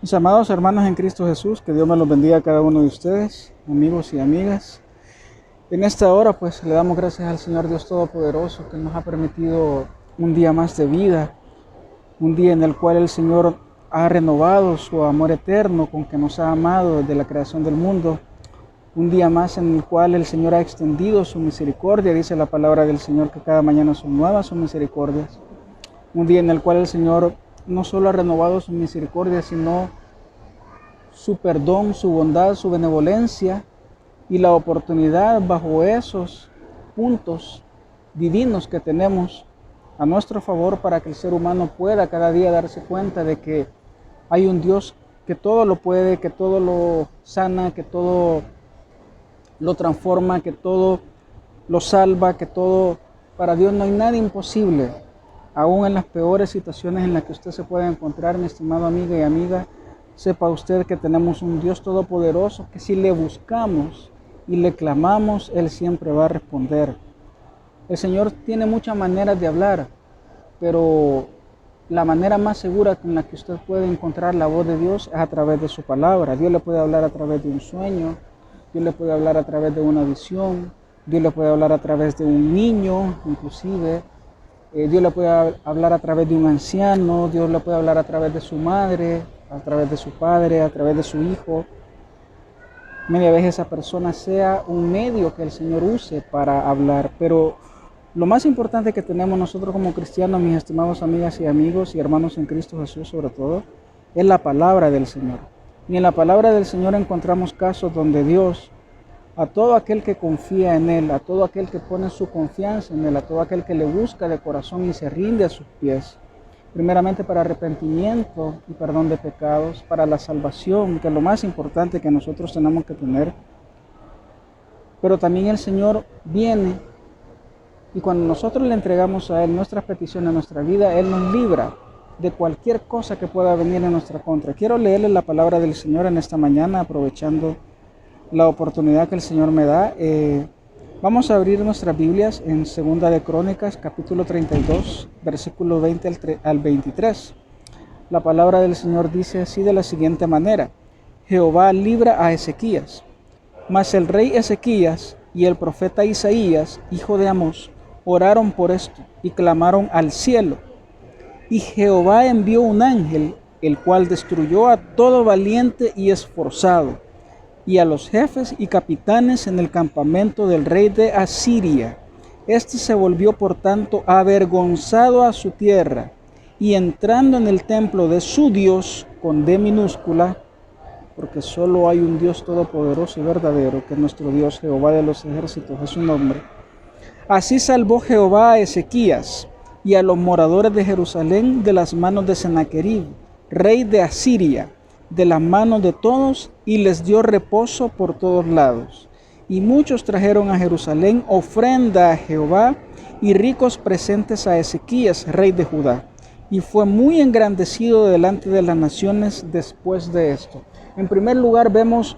Mis amados hermanos en Cristo Jesús, que Dios me los bendiga a cada uno de ustedes, amigos y amigas. En esta hora pues le damos gracias al Señor Dios Todopoderoso que nos ha permitido un día más de vida, un día en el cual el Señor ha renovado su amor eterno con que nos ha amado desde la creación del mundo, un día más en el cual el Señor ha extendido su misericordia, dice la palabra del Señor que cada mañana son nuevas sus misericordias, un día en el cual el Señor no solo ha renovado su misericordia, sino su perdón, su bondad, su benevolencia y la oportunidad bajo esos puntos divinos que tenemos a nuestro favor para que el ser humano pueda cada día darse cuenta de que hay un Dios que todo lo puede, que todo lo sana, que todo lo transforma, que todo lo salva, que todo, para Dios no hay nada imposible. Aún en las peores situaciones en las que usted se pueda encontrar, mi estimado amiga y amiga, sepa usted que tenemos un Dios todopoderoso que si le buscamos y le clamamos, Él siempre va a responder. El Señor tiene muchas maneras de hablar, pero la manera más segura con la que usted puede encontrar la voz de Dios es a través de su palabra. Dios le puede hablar a través de un sueño, Dios le puede hablar a través de una visión, Dios le puede hablar a través de un niño, inclusive. Dios le puede hablar a través de un anciano, Dios le puede hablar a través de su madre, a través de su padre, a través de su hijo. Media vez esa persona sea un medio que el Señor use para hablar, pero lo más importante que tenemos nosotros como cristianos, mis estimados amigas y amigos y hermanos en Cristo Jesús sobre todo, es la palabra del Señor. Y en la palabra del Señor encontramos casos donde Dios, a todo aquel que confía en Él, a todo aquel que pone su confianza en Él, a todo aquel que le busca de corazón y se rinde a sus pies, primeramente para arrepentimiento y perdón de pecados, para la salvación, que es lo más importante que nosotros tenemos que tener. Pero también el Señor viene y cuando nosotros le entregamos a Él nuestras peticiones, nuestra vida, Él nos libra de cualquier cosa que pueda venir en nuestra contra. Quiero leerle la palabra del Señor en esta mañana, aprovechando la oportunidad que el Señor me da. Vamos a abrir nuestras Biblias en Segunda de Crónicas, capítulo 32, versículo 20 al 23. La palabra del Señor dice así de la siguiente manera: Jehová libra a Ezequías. Mas el rey Ezequías y el profeta Isaías, hijo de Amós, oraron por esto y clamaron al cielo. Y Jehová envió un ángel, el cual destruyó a todo valiente y esforzado, y a los jefes y capitanes en el campamento del rey de Asiria. Este se volvió por tanto avergonzado a su tierra, y entrando en el templo de su Dios, con D minúscula, porque solo hay un Dios todopoderoso y verdadero, que es nuestro Dios, Jehová de los ejércitos, es su nombre. Así salvó Jehová a Ezequías y a los moradores de Jerusalén de las manos de Sennacherib, rey de Asiria, de las manos de todos, y les dio reposo por todos lados. Y muchos trajeron a Jerusalén ofrenda a Jehová y ricos presentes a Ezequías, rey de Judá. Y fue muy engrandecido delante de las naciones después de esto. En primer lugar vemos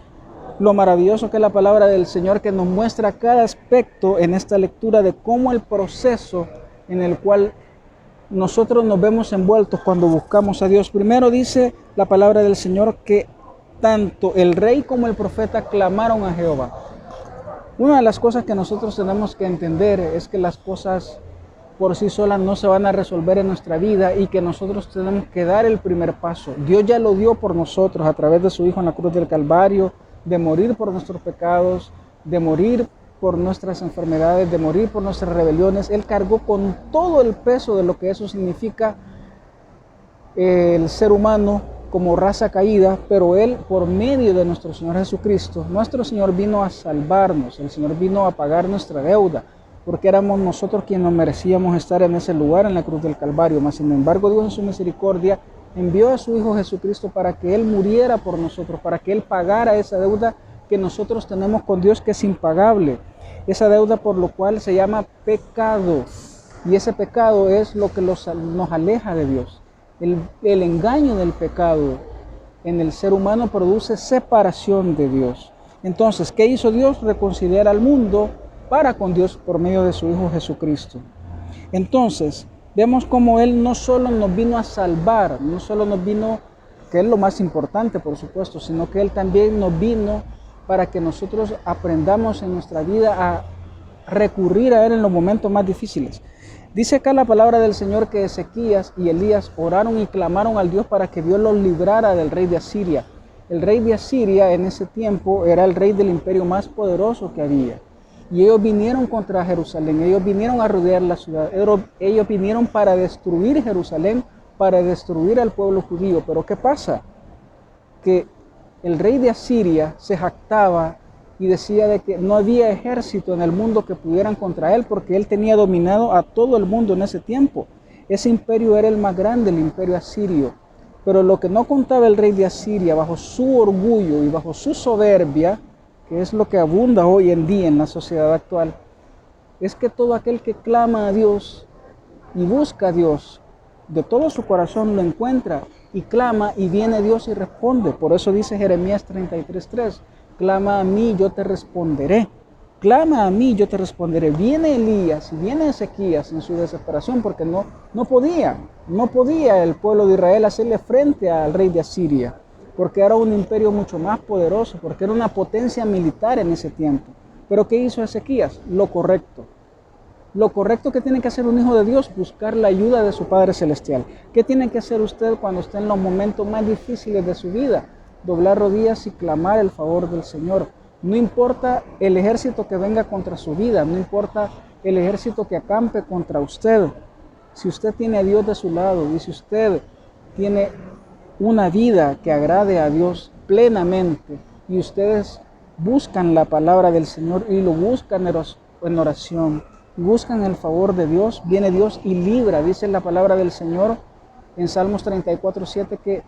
lo maravilloso que es la palabra del Señor, que nos muestra cada aspecto en esta lectura de cómo el proceso en el cual nosotros nos vemos envueltos cuando buscamos a Dios. Primero dice la palabra del Señor que tanto el rey como el profeta clamaron a Jehová. Una de las cosas que nosotros tenemos que entender es que las cosas por sí solas no se van a resolver en nuestra vida y que nosotros tenemos que dar el primer paso. Dios ya lo dio por nosotros a través de su Hijo en la cruz del Calvario, de morir por nuestros pecados, de morir por nuestras enfermedades, de morir por nuestras rebeliones. Él cargó con todo el peso de lo que eso significa el ser humano como raza caída, pero Él, por medio de nuestro Señor Jesucristo, nuestro Señor vino a salvarnos, el Señor vino a pagar nuestra deuda, porque éramos nosotros quienes nos merecíamos estar en ese lugar en la cruz del Calvario. Mas sin embargo, Dios en su misericordia envió a su Hijo Jesucristo para que Él muriera por nosotros, para que Él pagara esa deuda que nosotros tenemos con Dios, que es impagable, esa deuda por lo cual se llama pecado, y ese pecado es lo que nos aleja de Dios. El engaño del pecado en el ser humano produce separación de Dios. Entonces, ¿qué hizo Dios? Reconciliar al mundo para con Dios por medio de su Hijo Jesucristo. Entonces, vemos cómo Él no solo nos vino a salvar, no solo nos vino que es lo más importante, por supuesto, sino que Él también nos vino para que nosotros aprendamos en nuestra vida a recurrir a Él en los momentos más difíciles. Dice acá la palabra del Señor que Ezequías y Elías oraron y clamaron al Dios para que Dios los librara del rey de Asiria. El rey de Asiria en ese tiempo era el rey del imperio más poderoso que había. Y ellos vinieron contra Jerusalén, ellos vinieron a rodear la ciudad, ellos vinieron para destruir Jerusalén, para destruir al pueblo judío. Pero ¿qué pasa? Que el rey de Asiria se jactaba y decía de que no había ejército en el mundo que pudieran contra él, porque él tenía dominado a todo el mundo en ese tiempo. Ese imperio era el más grande, el imperio asirio. Pero lo que no contaba el rey de Asiria, bajo su orgullo y bajo su soberbia, que es lo que abunda hoy en día en la sociedad actual, es que todo aquel que clama a Dios y busca a Dios, de todo su corazón lo encuentra, y clama y viene Dios y responde. Por eso dice Jeremías 33:3, clama a mí, yo te responderé. Clama a mí, yo te responderé. Viene Elías y viene Ezequías en su desesperación porque no podía el pueblo de Israel hacerle frente al rey de Asiria, porque era un imperio mucho más poderoso, porque era una potencia militar en ese tiempo. Pero ¿qué hizo Ezequías? Lo correcto. Lo correcto que tiene que hacer un hijo de Dios, buscar la ayuda de su Padre Celestial. ¿Qué tiene que hacer usted cuando esté en los momentos más difíciles de su vida? Doblar rodillas y clamar el favor del Señor. No importa el ejército que venga contra su vida, no importa el ejército que acampe contra usted. Si usted tiene a Dios de su lado y si usted tiene una vida que agrade a Dios plenamente y ustedes buscan la palabra del Señor y lo buscan en oración, buscan el favor de Dios, viene Dios y libra. Dice la palabra del Señor en Salmos 34:7 que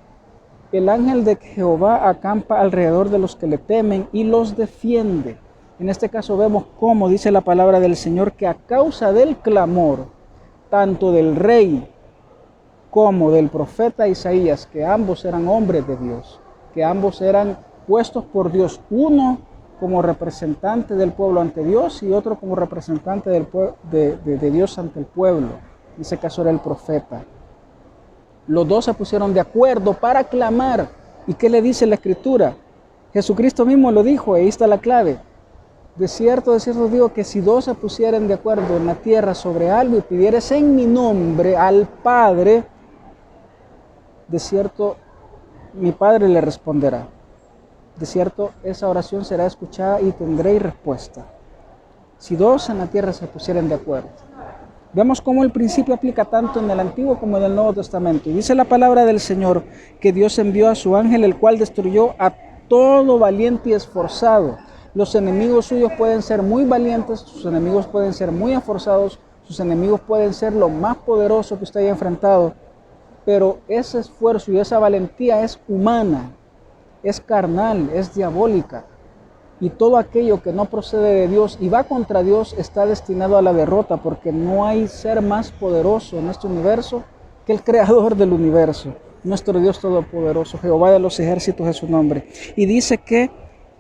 el ángel de Jehová acampa alrededor de los que le temen y los defiende. En este caso vemos cómo dice la palabra del Señor que a causa del clamor, tanto del rey como del profeta Isaías, que ambos eran hombres de Dios, que ambos eran puestos por Dios, uno como representante del pueblo ante Dios y otro como representante de Dios ante el pueblo. En ese caso era el profeta. Los dos se pusieron de acuerdo para clamar. ¿Y qué le dice la Escritura? Jesucristo mismo lo dijo, ahí está la clave. De cierto digo que si dos se pusieran de acuerdo en la tierra sobre algo y pidieres en mi nombre al Padre, de cierto mi Padre le responderá. De cierto esa oración será escuchada y tendréis respuesta. Si dos en la tierra se pusieran de acuerdo. Vemos cómo el principio aplica tanto en el Antiguo como en el Nuevo Testamento. Y dice la palabra del Señor que Dios envió a su ángel, el cual destruyó a todo valiente y esforzado. Los enemigos suyos pueden ser muy valientes, sus enemigos pueden ser muy esforzados, sus enemigos pueden ser lo más poderoso que usted haya enfrentado. Pero ese esfuerzo y esa valentía es humana, es carnal, es diabólica. Y todo aquello que no procede de Dios y va contra Dios está destinado a la derrota, porque no hay ser más poderoso en este universo que el creador del universo, nuestro Dios todopoderoso, Jehová de los ejércitos es su nombre. Y dice que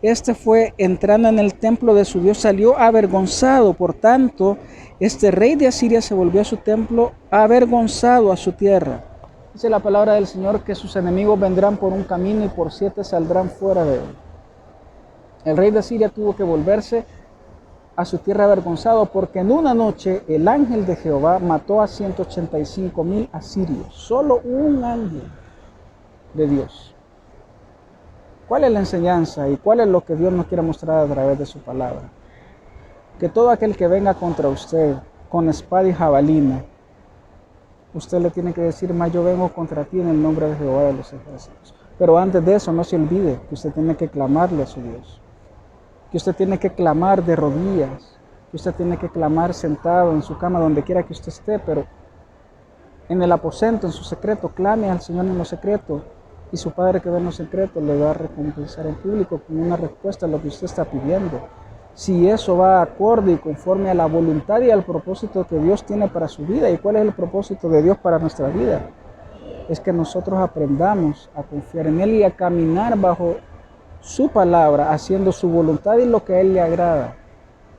este fue entrando en el templo de su Dios, salió avergonzado. Por tanto, este rey de Asiria se volvió a su templo avergonzado a su tierra. Dice la palabra del Señor que sus enemigos vendrán por un camino y por 7 saldrán fuera de él. El rey de Asiria tuvo que volverse a su tierra avergonzado porque en una noche el ángel de Jehová mató a 185,000 asirios. Solo un ángel de Dios. ¿Cuál es la enseñanza y cuál es lo que Dios nos quiere mostrar a través de su palabra? Que todo aquel que venga contra usted con espada y jabalina, usted le tiene que decir, mas yo vengo contra ti en el nombre de Jehová de los ejércitos. Pero antes de eso, no se olvide que usted tiene que clamarle a su Dios. Que usted tiene que clamar de rodillas, que usted tiene que clamar sentado en su cama, donde quiera que usted esté, pero en el aposento, en su secreto, clame al Señor en lo secreto, y su Padre que ve en lo secreto le va a recompensar en público con una respuesta a lo que usted está pidiendo. Si eso va acorde y conforme a la voluntad y al propósito que Dios tiene para su vida. ¿Y cuál es el propósito de Dios para nuestra vida? Es que nosotros aprendamos a confiar en Él y a caminar bajo su palabra, haciendo su voluntad y lo que a Él le agrada.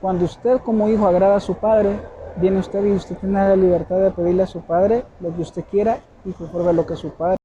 Cuando usted como hijo agrada a su Padre, viene usted y usted tiene la libertad de pedirle a su Padre lo que usted quiera y conforme a lo que su Padre